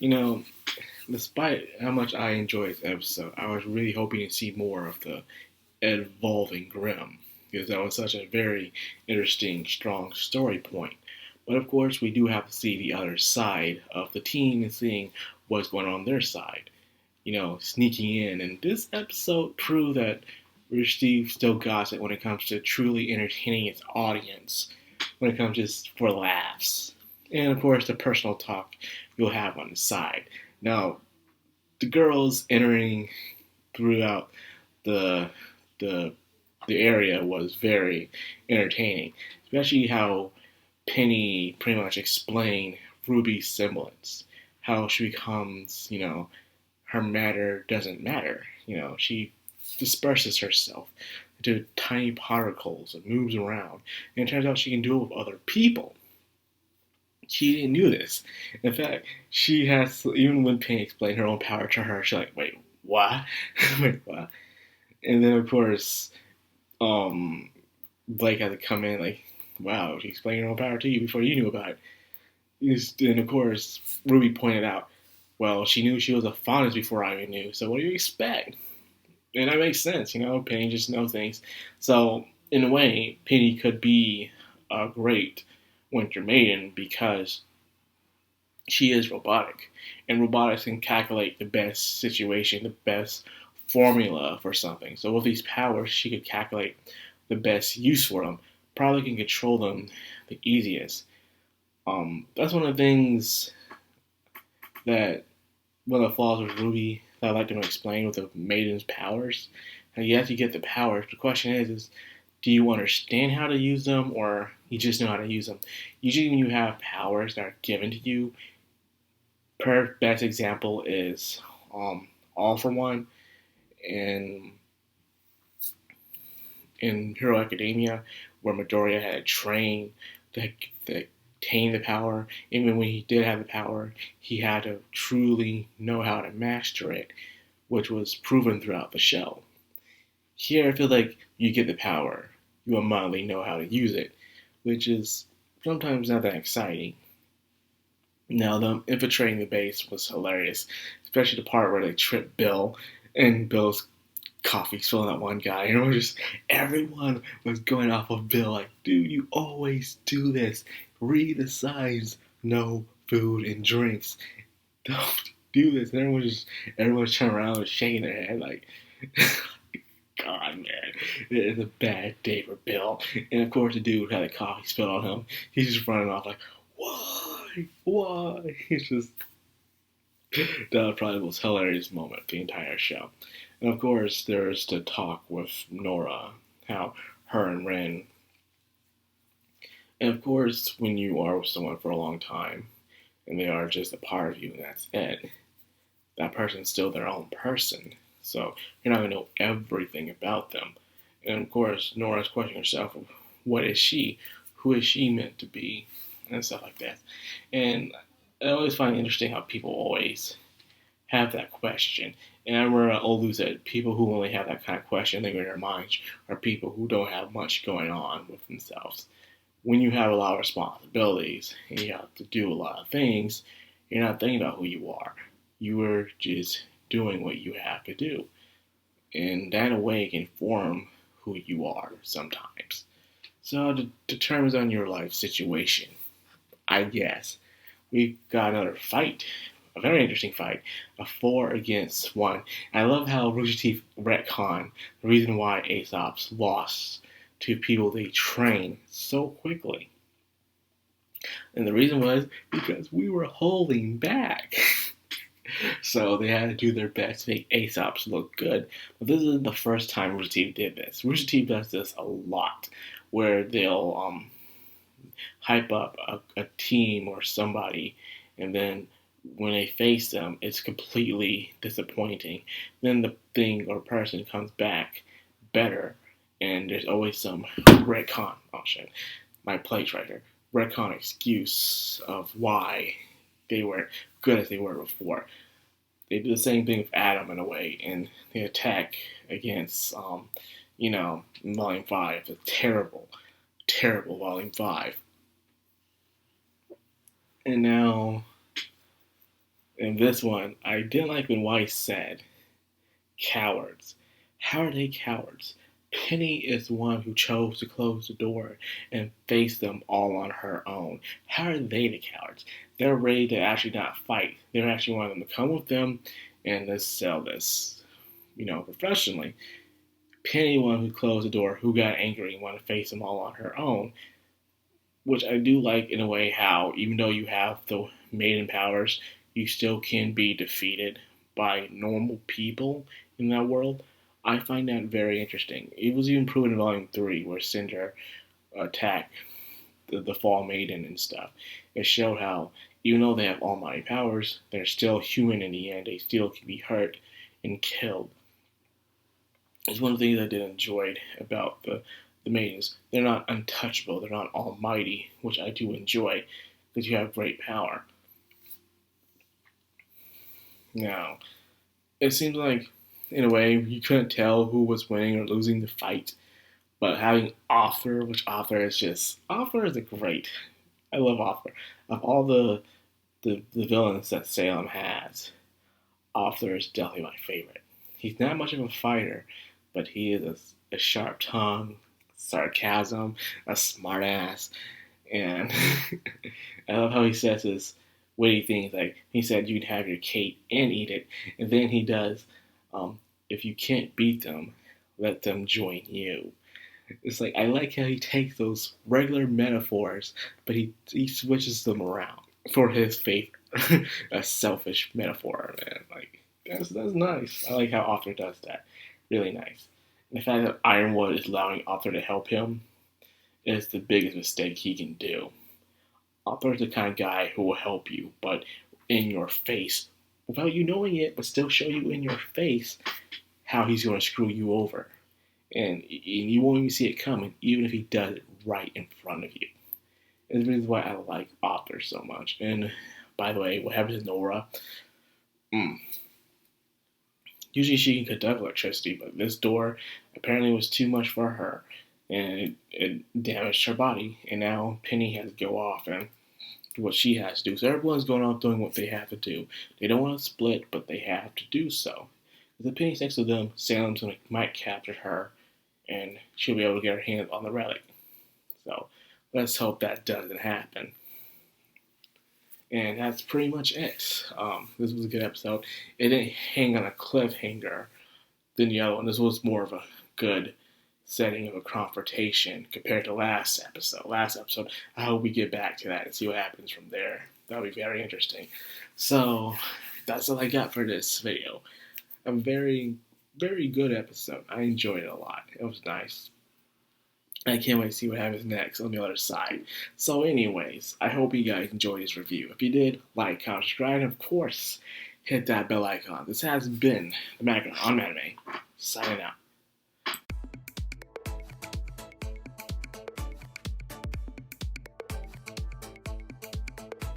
You know, despite how much I enjoyed this episode, I was really hoping to see more of the evolving Grimm because that was such a very interesting, strong story point. But of course, we do have to see the other side of the team and seeing what's going on their side. Sneaking in. And this episode proved that Rich Steve still got it when it comes to truly entertaining its audience, when it comes just for laughs. And of course, the personal talk you'll have on the side. Now, the girls entering throughout the the the area was very entertaining, especially how Penny pretty much explained Ruby's semblance, how she becomes, her matter doesn't matter. She disperses herself into tiny particles and moves around, and it turns out she can do it with other people. She didn't do this. In fact, she has, even when Penny explained her own power to her, she's like, wait, what? Wait, what? And then, of course, um, Blake had to come in like, wow, she explained her own power to you before you knew about it. And, of course, Ruby pointed out, well, she knew she was a faunus before I even knew, so what do you expect? And that makes sense, Penny just knows things. So, in a way, Penny could be a great Winter Maiden because she is robotic, and robotics can calculate the best situation, the best formula for something. So with these powers, she could calculate the best use for them. Probably can control them the easiest. That's one of the things that one of the flaws with Ruby that I like to explain with the Maiden's powers. Now, yes, you get the powers. The question is do you understand how to use them, or you just know how to use them? Usually, when you have powers that are given to you, best example is All for One in Hero Academia, where Midoriya had to train to attain the power. Even when he did have the power, he had to truly know how to master it, which was proven throughout the show. Here, I feel like you get the power, you immediately know how to use it, which is sometimes not that exciting. Now, them infiltrating the base was hilarious, especially the part where they tripped Bill, and Bill's coffee spilling that one guy, and it was just everyone was going off of Bill, like, dude, you always do this. Read the signs. No food and drinks. Don't do this. And everyone's turning around and shaking their head like, God, man, it is a bad day for Bill. And of course, the dude had a coffee spilled on him. He's just running off like, why? Why? He's just that was probably the most hilarious moment of the entire show. And of course, there's the talk with Nora, how her and Ren. And of course, when you are with someone for a long time, and they are just a part of you, and that's it, that person's still their own person. So you're not going to know everything about them. And of course, Nora's questioning herself, what is she? Who is she meant to be? And stuff like that. And I always find it interesting how people always have that question. And I remember Olu said people who only have that kind of question in their minds are people who don't have much going on with themselves. When you have a lot of responsibilities and you have to do a lot of things, you're not thinking about who you are. You are just doing what you have to do. And that, in a way, can form who you are sometimes. So it determines on your life situation, I guess. We've got another fight, a very interesting fight, a 4 against 1. I love how Rooster Teeth retcon the reason why Aesop's lost to people they train so quickly. And the reason was because we were holding back. So they had to do their best to make Aesop's look good. But this isn't the first time Rooster Teeth did this. Rooster Teeth does this a lot, where they'll hype up a team or somebody, and then when they face them, it's completely disappointing. Then the thing or person comes back better, and there's always some retcon. Oh shit, my place right here. Retcon excuse of why they weren't good as they were before. They do the same thing with Adam in a way, and the attack against, Volume 5, a terrible, terrible Volume 5. And now In this one, I didn't like when Weiss said, cowards. How are they cowards? Penny is the one who chose to close the door and face them all on her own. How are they the cowards? They're ready to actually not fight. They're actually wanting them to come with them and let's sell this, professionally. Penny, the one who closed the door, who got angry and wanted to face them all on her own, which I do like in a way how, even though you have the maiden powers, you still can be defeated by normal people in that world. I find that very interesting. It was even proven in Volume 3 where Cinder attacked the Fall Maiden and stuff. It showed how, even though they have almighty powers, they're still human in the end. They still can be hurt and killed. It's one of the things I did enjoy about the maidens. They're not untouchable. They're not almighty, which I do enjoy because you have great power. Now, it seems like, in a way, you couldn't tell who was winning or losing the fight. But having Arthur, which Arthur is a great. I love Arthur. Of all the villains that Salem has, Arthur is definitely my favorite. He's not much of a fighter, but he is a sharp tongue, sarcasm, a smart ass, and I love how he says his witty things. Like he said, you'd have your cake and eat it, and then he does. If you can't beat them, let them join you. It's like I like how he takes those regular metaphors, but he switches them around for his favor. A selfish metaphor, man. Like that's nice. I like how Arthur does that. Really nice. And the fact that Ironwood is allowing Arthur to help him is the biggest mistake he can do. Arthur's the kind of guy who will help you, but in your face, without you knowing it, but still show you in your face how he's going to screw you over. And you won't even see it coming, even if he does it right in front of you. And this is why I like Arthur so much. And by the way, what happens to Nora? Usually she can conduct electricity, but this door apparently was too much for her. And it damaged her body. And now Penny has to go off and do what she has to do. So everyone's going off doing what they have to do. They don't want to split, but they have to do so. If Penny's next to them, Salem's might capture her, and she'll be able to get her hands on the relic. So let's hope that doesn't happen. And that's pretty much it. This was a good episode. It didn't hang on a cliffhanger than the other one. This was more of a good setting of a confrontation compared to last episode. I hope we get back to that and see what happens from there. That'll be very interesting. So that's all I got for this video. A very, very good episode. I enjoyed it a lot. It was nice. I can't wait to see what happens next on the other side. So anyways, I hope you guys enjoyed this review. If you did, like, comment, subscribe, and of course, hit that bell icon. This has been the Madcrownxox on Anime, signing out.